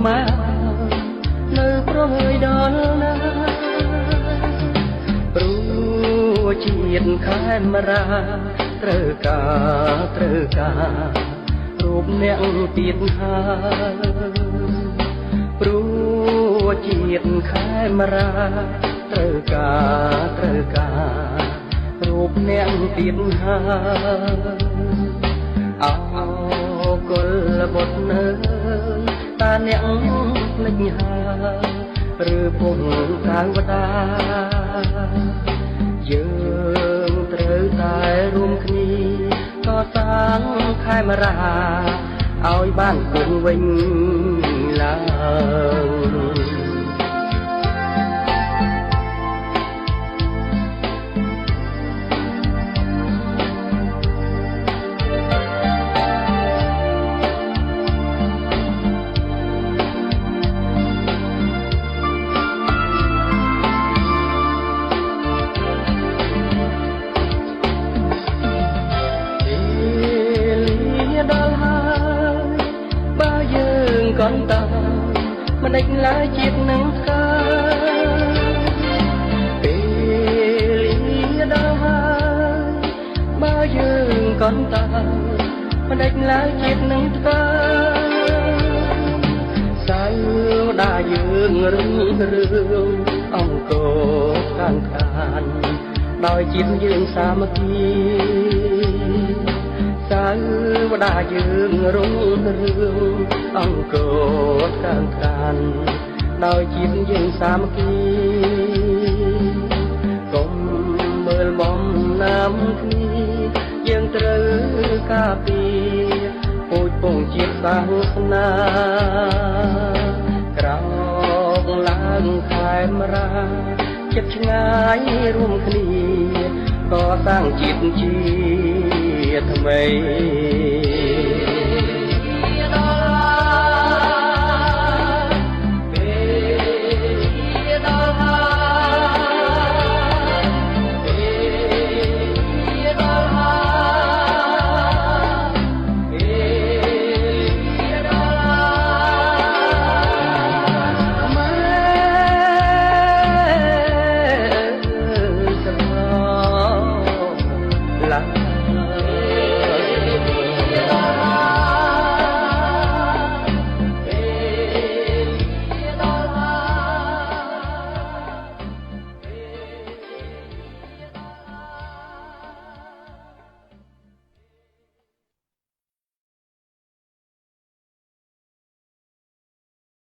มาនៅប្រហើយដល់ណាព្រោះជាតិខេមរាត្រូវការរូបអ្នកទៀតហើយព្រោះជាតិខេមរាត្រូវការរូបអ្នកទៀតហើយអោគុលបុត្រនៅតាអ្នកភ្លេចហើយឬពុំកាវតាយើងត្រូវតែរួមគ្នាកសាងខេមរាឲ្យបានគង់វិញឡើង កន្តើមិនដេចឡើយជាតិនឹងកាពេលលាដល់ហើយបើយើងកន្តើមិនដេចឡើយជាតិនឹងកាសៅដាយើងរឹងរឿងអង្គខាងខានដោយជាតិយើងសាមគ្គីសៅដាយើងរងរឿងអង្គខាងខានដោយជាតិយើងសាមគ្គីកុំមើលបំណាំគ្នាយើងត្រូវការពារពូជពងជាតិសាសនាក្រោកឡើងខេមរាចិត្តឆ្ងាយរួមគ្នាកសាងជាតិជាថ្មី